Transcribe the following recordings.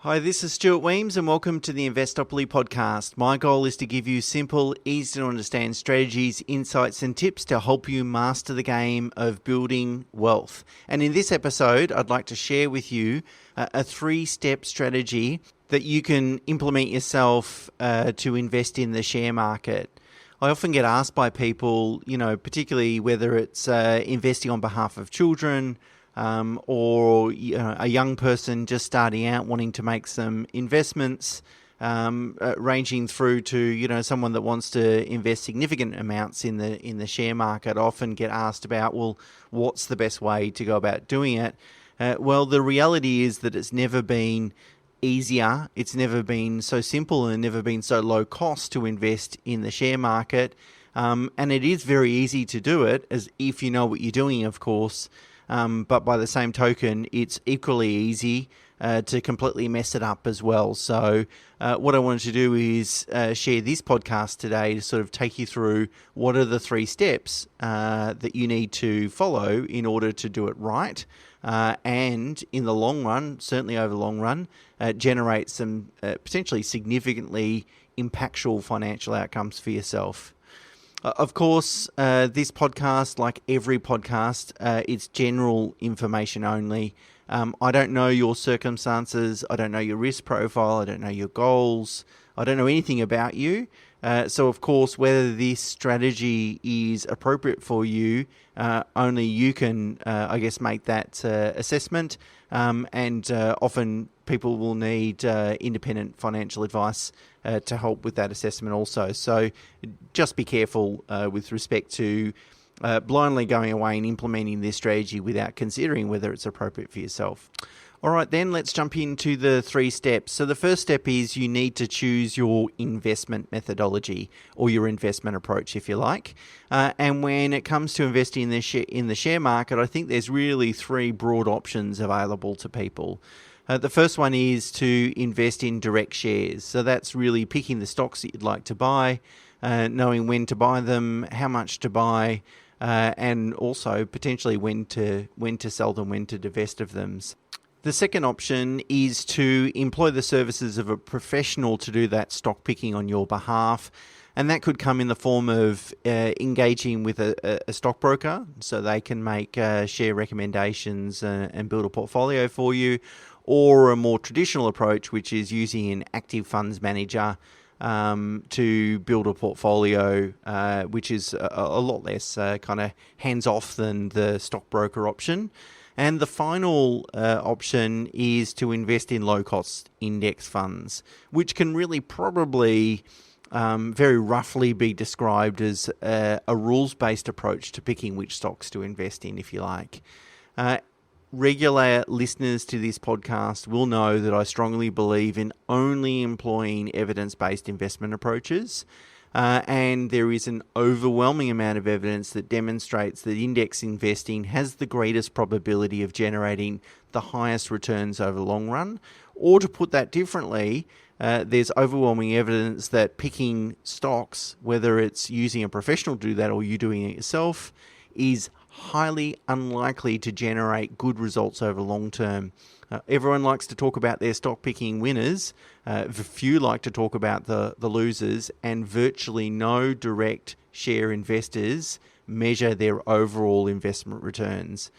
Hi, this is Stuart Weems and welcome to the Investopoly podcast. My goal is to give you simple, easy to understand strategies, insights and tips to help you master the game of building wealth. And in this episode, I'd like to share with you a three-step strategy that you can implement yourself to invest in the share market. I often get asked by people, particularly whether it's investing on behalf of children, or a young person just starting out wanting to make some investments, ranging through to someone that wants to invest significant amounts in the share market. I often get asked about, well, what's the best way to go about doing it? Well, the reality is that it's never been easier. It's never been so simple and never been so low cost to invest in the share market. And it is very easy to do it, as if you know what you're doing, of course. But by the same token, it's equally easy to completely mess it up as well. So what I wanted to do is share this podcast today to sort of take you through what are the three steps that you need to follow in order to do it right. And in the long run, certainly over the long run, generate some potentially significantly impactful financial outcomes for yourself. Of course, this podcast, like every podcast, it's general information only. I don't know your circumstances. I don't know your risk profile. I don't know your goals. I don't know anything about you. So, of course, whether this strategy is appropriate for you, only you can, make that assessment. And often people will need independent financial advice to help with that assessment also. So just be careful with respect to blindly going away and implementing this strategy without considering whether it's appropriate for yourself. All right, then let's jump into the three steps. So the first step is you need to choose your investment methodology or your investment approach, if you like. And when it comes to investing in the share market, I think there's really three broad options available to people. The first one is to invest in direct shares. So that's really picking the stocks that you'd like to buy, knowing when to buy them, how much to buy, and also potentially when to sell them, when to divest of them. The second option is to employ the services of a professional to do that stock picking on your behalf. And that could come in the form of engaging with a stockbroker so they can make share recommendations and build a portfolio for you, or a more traditional approach, which is using an active funds manager to build a portfolio, which is a lot less kind of hands-off than the stockbroker option. And the final option is to invest in low-cost index funds, which can really probably very roughly be described as a rules-based approach to picking which stocks to invest in, if you like. Regular listeners to this podcast will know that I strongly believe in only employing evidence-based investment approaches. And there is an overwhelming amount of evidence that demonstrates that index investing has the greatest probability of generating the highest returns over the long run. Or to put that differently, there's overwhelming evidence that picking stocks, whether it's using a professional to do that or you doing it yourself, is highly unlikely to generate good results over long term. Everyone likes to talk about their stock picking winners. Few like to talk about the losers, and virtually no direct share investors measure their overall investment returns.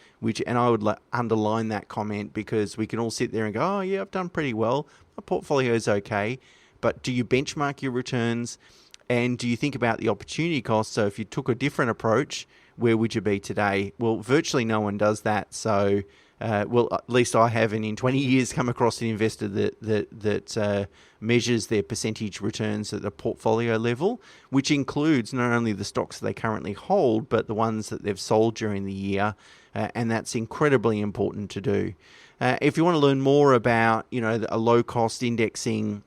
And I would underline that comment, because we can all sit there and go, oh yeah, I've done pretty well. My portfolio is okay. But do you benchmark your returns? And do you think about the opportunity cost? So if you took a different approach, where would you be today? Well, virtually no one does that. So, at least I haven't in 20 years come across an investor that measures their percentage returns at the portfolio level, which includes not only the stocks that they currently hold, but the ones that they've sold during the year. And that's incredibly important to do. If you want to learn more about, a low-cost indexing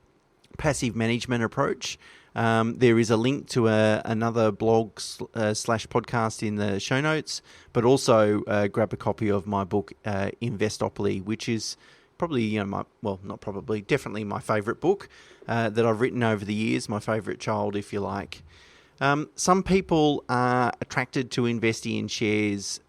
passive management approach, there is a link to another blog slash podcast in the show notes, but also grab a copy of my book, Investopoly, which is probably, definitely my favorite book that I've written over the years, my favorite child, if you like. Some people are attracted to investing in shares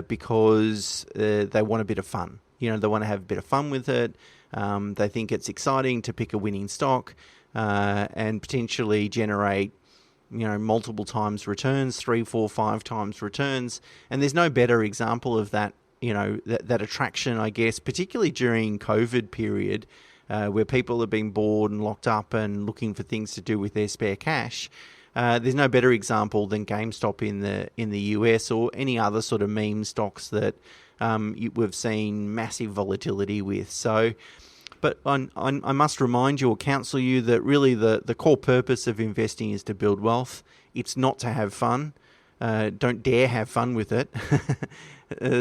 because they want a bit of fun. They want to have a bit of fun with it. They think it's exciting to pick a winning stock and potentially generate multiple times returns, 3, 4, 5 times returns. And there's no better example of that, that attraction, I guess, particularly during COVID period, where people are being bored and locked up and looking for things to do with their spare cash. There's no better example than GameStop in the US or any other sort of meme stocks that we've seen massive volatility with. So, but I must remind you or counsel you that really the core purpose of investing is to build wealth. It's not to have fun. Don't dare have fun with it.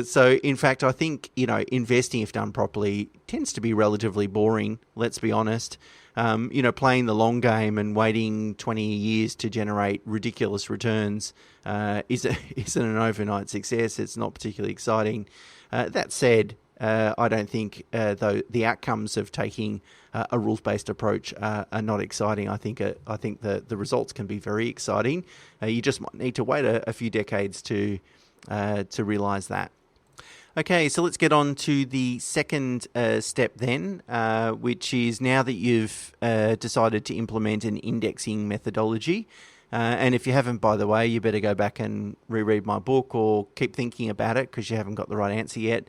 So, in fact, I think, investing, if done properly, tends to be relatively boring, let's be honest. Playing the long game and waiting 20 years to generate ridiculous returns isn't an overnight success. It's not particularly exciting. That said, I don't think though the outcomes of taking a rules-based approach are not exciting. I think the results can be very exciting. You just might need to wait a few decades to realise that. Okay, so let's get on to the second step then, which is now that you've decided to implement an indexing methodology. And if you haven't, by the way, you better go back and reread my book or keep thinking about it because you haven't got the right answer yet.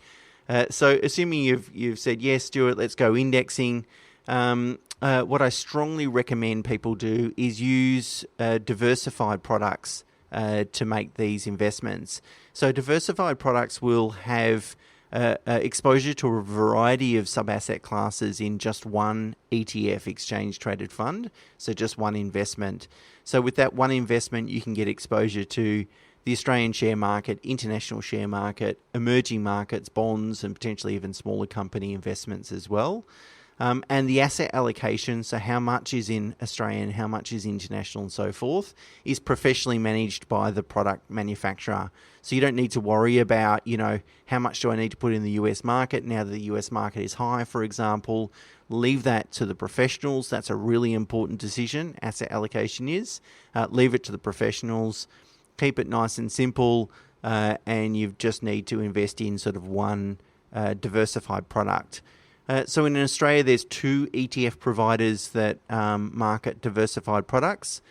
So assuming you've said, yes, Stuart, let's go indexing, what I strongly recommend people do is use diversified products to make these investments. So diversified products will have exposure to a variety of sub-asset classes in just one ETF, exchange-traded fund, so just one investment. So with that one investment, you can get exposure to the Australian share market, international share market, emerging markets, bonds, and potentially even smaller company investments as well. And the asset allocation, so how much is in Australian, how much is international and so forth, is professionally managed by the product manufacturer. So you don't need to worry about, how much do I need to put in the US market now that the US market is high, for example. Leave that to the professionals. That's a really important decision, asset allocation is. Leave it to the professionals. Keep it nice and simple, and you just need to invest in sort of one diversified product. So in Australia, there's 2 ETF providers that market diversified products.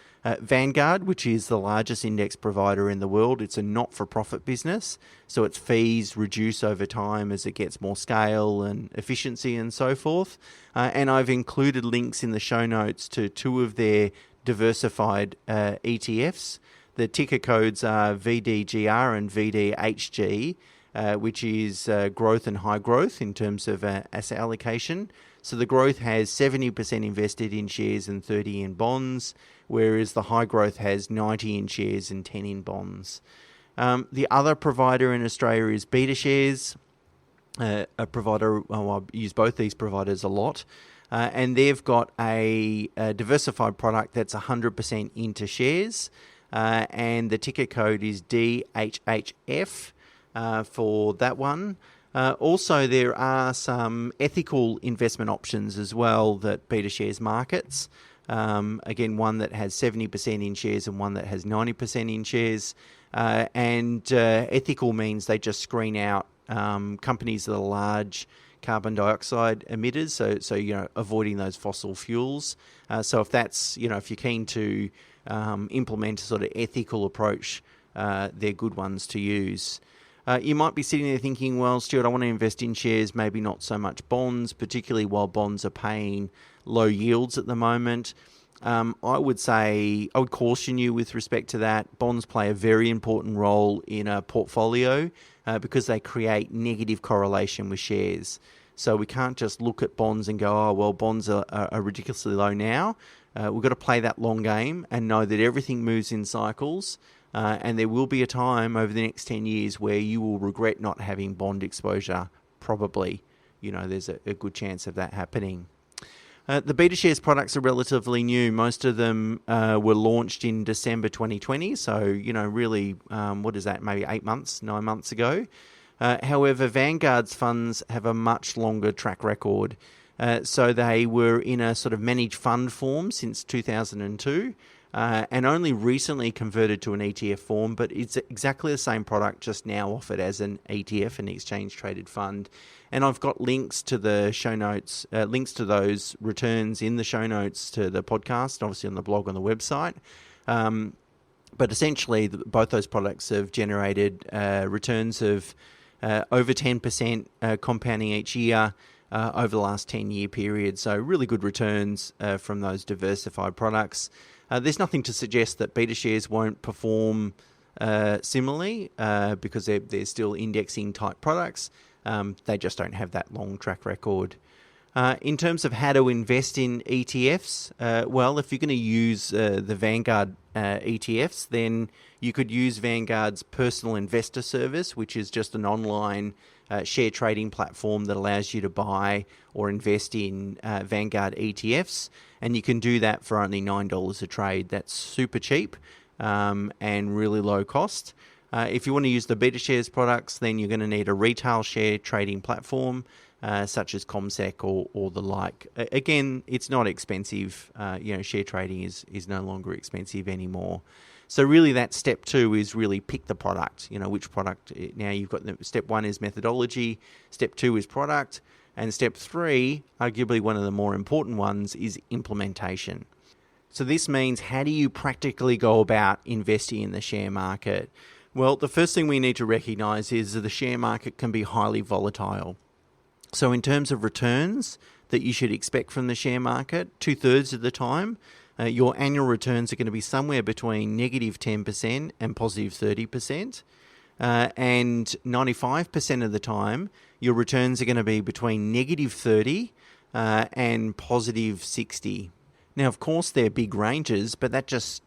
Vanguard, which is the largest index provider in the world. It's a not-for-profit business, so its fees reduce over time as it gets more scale and efficiency and so forth. And I've included links in the show notes to 2 of their diversified ETFs. The ticker codes are VDGR and VDHG, which is growth and high growth in terms of asset allocation. So the growth has 70% invested in shares and 30 in bonds, whereas the high growth has 90 in shares and 10 in bonds. The other provider in Australia is BetaShares, a provider, I use both these providers a lot, and they've got a diversified product that's 100% into shares, and the ticker code is DHHF. For that one. Also, there are some ethical investment options as well that BetaShares markets. Again, one that has 70% in shares and one that has 90% in shares. And ethical means they just screen out companies that are large carbon dioxide emitters, so avoiding those fossil fuels. So if that's, if you're keen to implement a sort of ethical approach, they're good ones to use. You might be sitting there thinking, well, Stuart, I want to invest in shares, maybe not so much bonds, particularly while bonds are paying low yields at the moment. I would caution you with respect to that. Bonds play a very important role in a portfolio because they create negative correlation with shares. So we can't just look at bonds and go, oh, well, bonds are ridiculously low now. We've got to play that long game and know that everything moves in cycles. And there will be a time over the next 10 years where you will regret not having bond exposure, probably. There's a good chance of that happening. The BetaShares products are relatively new. Most of them were launched in December 2020. So, really, what is that, maybe 9 months ago. However, Vanguard's funds have a much longer track record. So they were in a sort of managed fund form since 2002. and only recently converted to an ETF form, but it's exactly the same product, just now offered as an ETF, an exchange traded fund. And I've got links to the show notes, links to those returns in the show notes to the podcast, obviously on the blog on the website. But essentially, both those products have generated returns of over 10% compounding each year over the last 10-year period. So really good returns from those diversified products. There's nothing to suggest that beta shares won't perform similarly because they're still indexing type products. They just don't have that long track record. In terms of how to invest in ETFs, well, if you're going to use the Vanguard ETFs, then you could use Vanguard's personal investor service, which is just an online share trading platform that allows you to buy or invest in Vanguard ETFs. And you can do that for only $9 a trade. That's super cheap and really low cost. If you want to use the BetaShares products, then you're going to need a retail share trading platform such as CommSec or the like. Again, it's not expensive. Share trading is no longer expensive anymore. So really that step 2 is really pick the product. Which product. Now you've got step 1 is methodology, step 2 is product, and step 3, arguably one of the more important ones, is implementation. So this means, how do you practically go about investing in the share market? Well, the first thing we need to recognize is that the share market can be highly volatile. So in terms of returns that you should expect from the share market, 2/3 of the time, your annual returns are going to be somewhere between negative 10% and positive 30%. And 95% of the time, your returns are going to be between negative 30 and positive 60. Now, of course, they're big ranges, but that just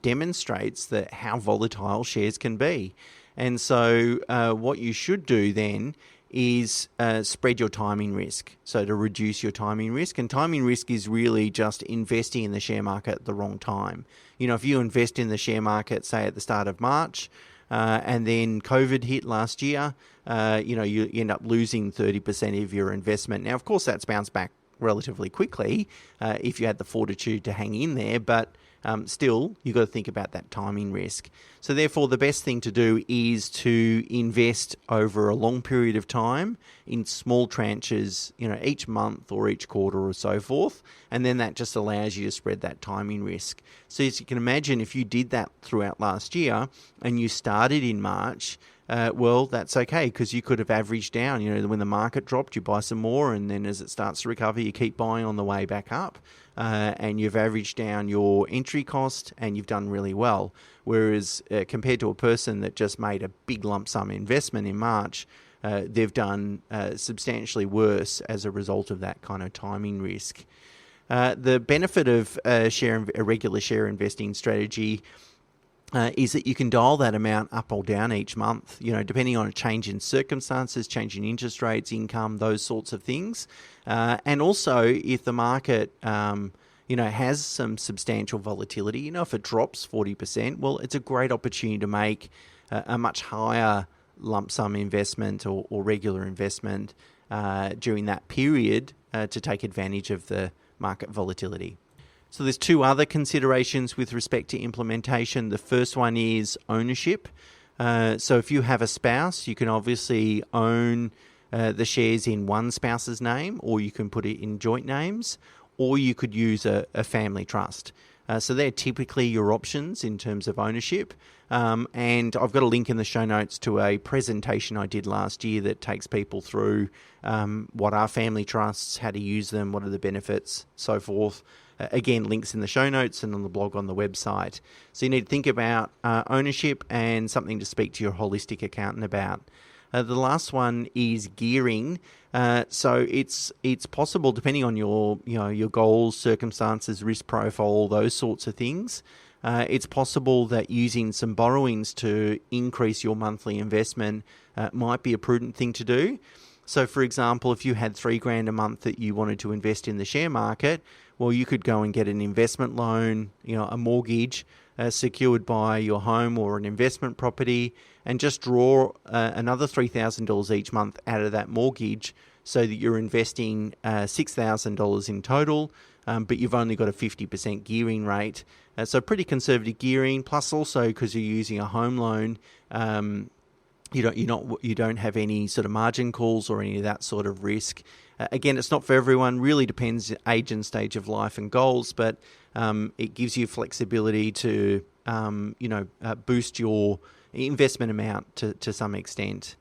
demonstrates how volatile shares can be. And so what you should do then is spread your timing risk, so to reduce your timing risk. And timing risk is really just investing in the share market at the wrong time. If you invest in the share market, say at the start of March, and then COVID hit last year, you end up losing 30% of your investment. Now, of course, that's bounced back relatively quickly if you had the fortitude to hang in there, but still, you've got to think about that timing risk. So therefore, the best thing to do is to invest over a long period of time in small tranches, each month or each quarter or so forth. And then that just allows you to spread that timing risk. So as you can imagine, if you did that throughout last year and you started in March, well, that's okay, because you could have averaged down. When the market dropped, you buy some more, and then as it starts to recover, you keep buying on the way back up, and you've averaged down your entry cost, and you've done really well. Whereas compared to a person that just made a big lump sum investment in March, they've done substantially worse as a result of that kind of timing risk. The benefit of a regular share investing strategy is that you can dial that amount up or down each month, depending on a change in circumstances, change in interest rates, income, those sorts of things. And also, if the market, has some substantial volatility, if it drops 40%, well, it's a great opportunity to make a much higher lump sum investment or regular investment during that period to take advantage of the market volatility. So there's 2 other considerations with respect to implementation. The first one is ownership. So if you have a spouse, you can obviously own the shares in one spouse's name, or you can put it in joint names, or you could use a family trust. So they're typically your options in terms of ownership. And I've got a link in the show notes to a presentation I did last year that takes people through what are family trusts, how to use them, what are the benefits, so forth. Again, links in the show notes and on the blog on the website. So you need to think about ownership and something to speak to your holistic accountant about. The last one is gearing. So it's possible, depending on your goals, circumstances, risk profile, those sorts of things. It's possible that using some borrowings to increase your monthly investment might be a prudent thing to do. So, for example, if you had $3,000 a month that you wanted to invest in the share market, well, you could go and get an investment loan, a mortgage secured by your home or an investment property, and just draw another $3,000 each month out of that mortgage, so that you're investing $6,000 in total, but you've only got a 50% gearing rate. So pretty conservative gearing, plus also because you're using a home loan, you don't have any sort of margin calls or any of that sort of risk. Again, it's not for everyone. Really depends age and stage of life and goals, but it gives you flexibility to boost your investment amount to some extent.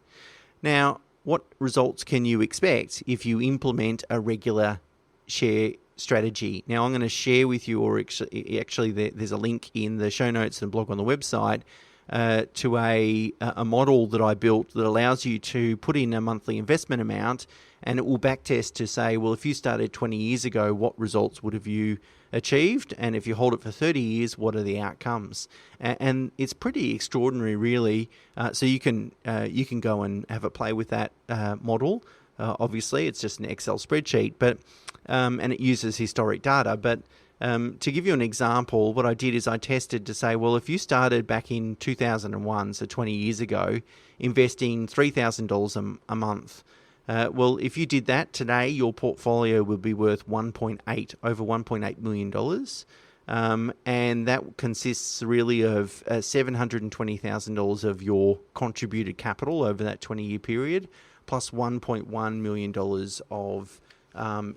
Now, what results can you expect if you implement a regular share strategy? Now, I'm going to share with you, or actually there's a link in the show notes and blog on the website to a model that I built that allows you to put in a monthly investment amount, and it will backtest to say, well, if you started 20 years ago, what results would have you achieved? And if you hold it for 30 years, what are the outcomes? And it's pretty extraordinary, really. So you can go and have a play with that model. Obviously, it's just an Excel spreadsheet, but and it uses historic data. But to give you an example, what I did is I tested to say, well, if you started back in 2001, so 20 years ago, investing $3,000 a month, well, if you did that today, your portfolio would be worth over $1.8 million. And that consists really of $720,000 of your contributed capital over that 20-year period, plus $1.1 million of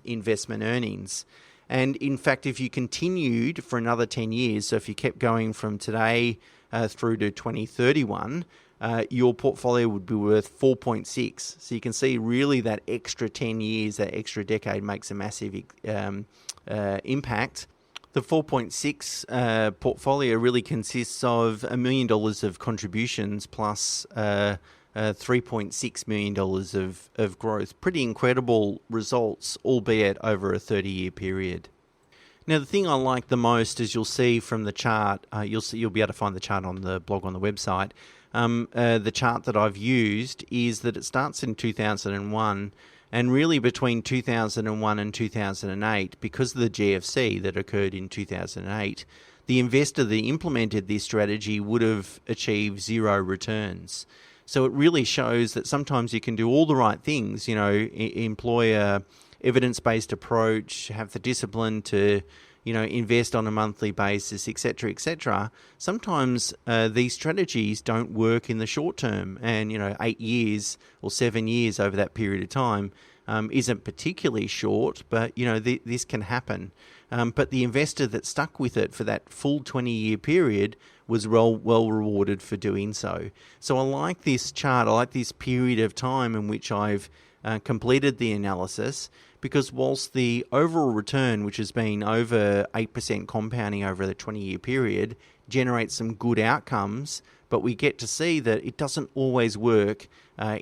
investment earnings. And in fact, if you continued for another 10 years, so if you kept going from today through to 2031, your portfolio would be worth 4.6. So you can see really that extra 10 years, that extra decade makes a massive impact. The 4.6 portfolio really consists of $1 million of contributions plus $3.6 million of growth. Pretty incredible results, albeit over a 30-year period. Now, the thing I like the most, as you'll see from the chart, you'll be able to find the chart on the blog on the website. The chart that I've used is that it starts in 2001, and really between 2001 and 2008, because of the GFC that occurred in 2008, the investor that implemented this strategy would have achieved zero returns. So it really shows that sometimes you can do all the right things, employ a evidence-based approach, have the discipline to, invest on a monthly basis, etc., etc. Sometimes these strategies don't work in the short term, and 8 years or 7 years over that period of time isn't particularly short, but this can happen. But the investor that stuck with it for that full 20-year period was well rewarded for doing so. So I like this chart. I like this period of time in which I've completed the analysis, because whilst the overall return, which has been over 8% compounding over the 20-year period, generates some good outcomes, but we get to see that it doesn't always work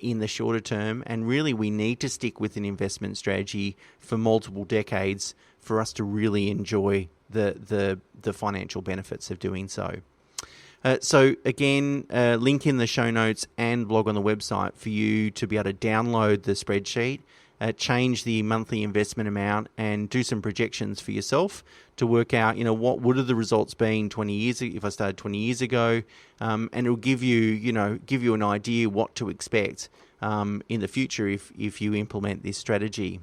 in the shorter term, and really we need to stick with an investment strategy for multiple decades for us to really enjoy the financial benefits of doing so. So again, link in the show notes and blog on the website for you to be able to download the spreadsheet, change the monthly investment amount, and do some projections for yourself to work out, what would have the results been 20 years if I started 20 years ago, and it'll give you an idea what to expect in the future if you implement this strategy.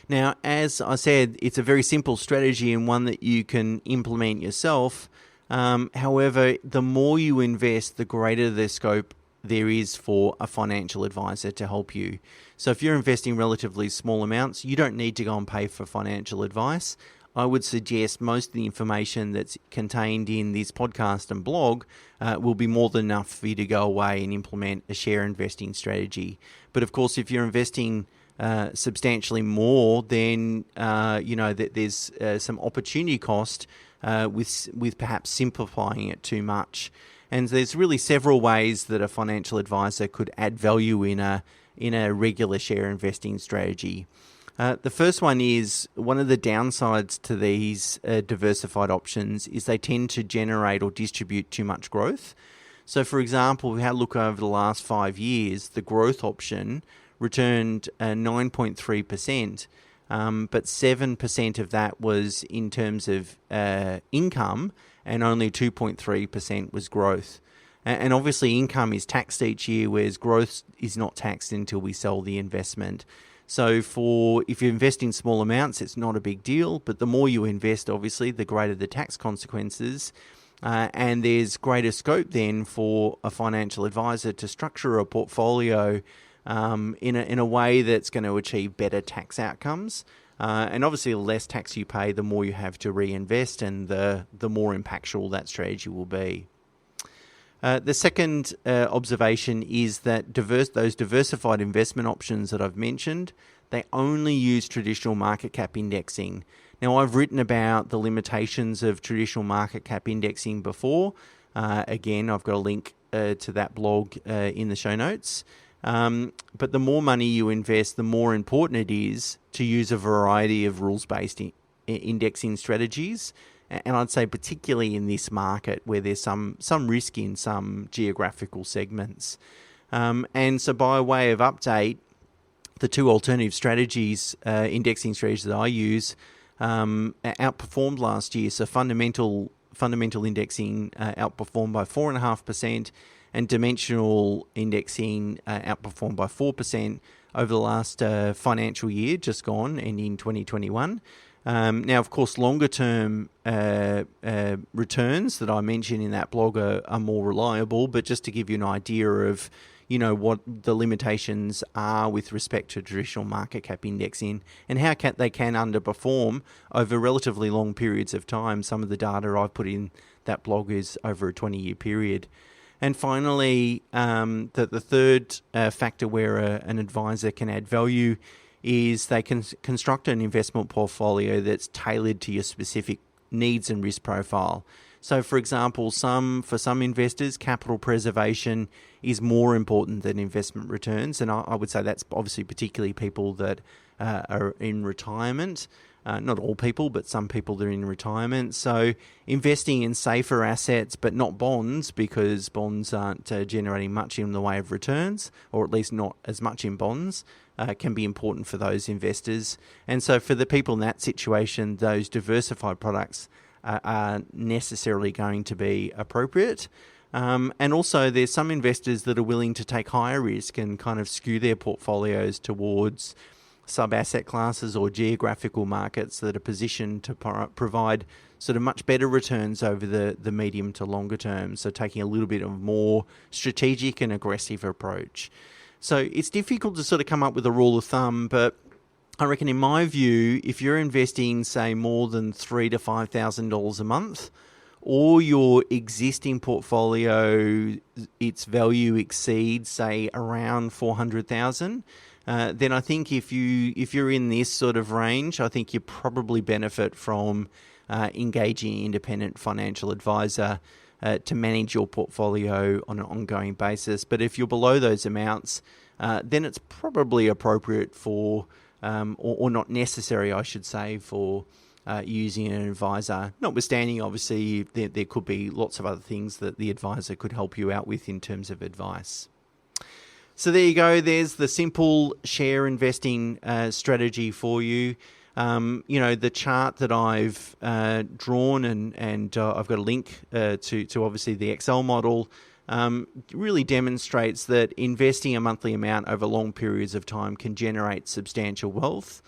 Now, as I said, it's a very simple strategy and one that you can implement yourself. However, the more you invest, the greater the scope there is for a financial advisor to help you. So if you're investing relatively small amounts, you don't need to go and pay for financial advice. I would suggest most of the information that's contained in this podcast and blog will be more than enough for you to go away and implement a share investing strategy. But of course, if you're investing substantially more, then that there's some opportunity cost with perhaps simplifying it too much. And there's really several ways that a financial advisor could add value in a regular share investing strategy. The first one is, one of the downsides to these diversified options is they tend to generate or distribute too much growth. So for example, if we had a look over the last 5 years, the growth option returned 9.3%, but 7% of that was in terms of income, and only 2.3% was growth. And obviously income is taxed each year, whereas growth is not taxed until we sell the investment. So if you invest in small amounts, it's not a big deal, but the more you invest, obviously, the greater the tax consequences. And there's greater scope then for a financial advisor to structure a portfolio in a way that's going to achieve better tax outcomes. And obviously, the less tax you pay, the more you have to reinvest, and the more impactful that strategy will be. The second observation is that those diversified investment options that I've mentioned, they only use traditional market cap indexing. Now, I've written about the limitations of traditional market cap indexing before. Again, I've got a link to that blog in the show notes. But the more money you invest, the more important it is to use a variety of rules-based indexing strategies. And I'd say particularly in this market where there's some risk in some geographical segments. And so by way of update, the two alternative strategies, indexing strategies that I use, outperformed last year. So fundamental indexing outperformed by 4.5%, and dimensional indexing outperformed by 4% over the last financial year just gone, ending 2021. Now, of course, longer-term returns that I mentioned in that blog are more reliable, but just to give you an idea of, what the limitations are with respect to traditional market cap indexing and how they can underperform over relatively long periods of time. Some of the data I've put in that blog is over a 20-year period. And finally, the third factor where an advisor can add value is they can construct an investment portfolio that's tailored to your specific needs and risk profile. So, for example, for some investors, capital preservation is more important than investment returns, and I would say that's obviously particularly people that are in retirement. Not all people, but some people that are in retirement. So investing in safer assets, but not bonds, because bonds aren't generating much in the way of returns, or at least not as much in bonds, can be important for those investors. And so for the people in that situation, those diversified products are necessarily going to be appropriate. And also there's some investors that are willing to take higher risk and kind of skew their portfolios towards sub-asset classes or geographical markets that are positioned to provide sort of much better returns over the medium to longer term. So taking a little bit of more strategic and aggressive approach. So it's difficult to sort of come up with a rule of thumb, but I reckon in my view, if you're investing, say, more than $3,000 to $5,000 a month, or your existing portfolio, its value exceeds, say, around $400,000, then I think if you're in this sort of range, I think you probably benefit from engaging an independent financial advisor to manage your portfolio on an ongoing basis. But if you're below those amounts, then it's probably appropriate for, or not necessary, I should say, for using an advisor. Notwithstanding, obviously, there could be lots of other things that the advisor could help you out with in terms of advice. So there you go. There's the simple share investing strategy for you. The chart that I've drawn and I've got a link to obviously the Excel model really demonstrates that investing a monthly amount over long periods of time can generate substantial wealth.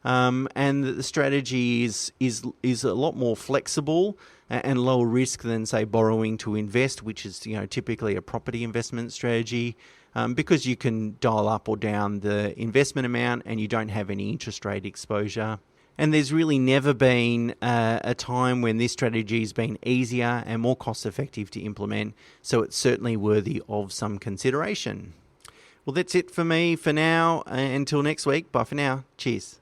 And the strategy is a lot more flexible and lower risk than, say, borrowing to invest, which is typically a property investment strategy. Because you can dial up or down the investment amount and you don't have any interest rate exposure. And there's really never been a time when this strategy has been easier and more cost effective to implement, so it's certainly worthy of some consideration. Well, that's it for me for now. Until next week, bye for now. Cheers.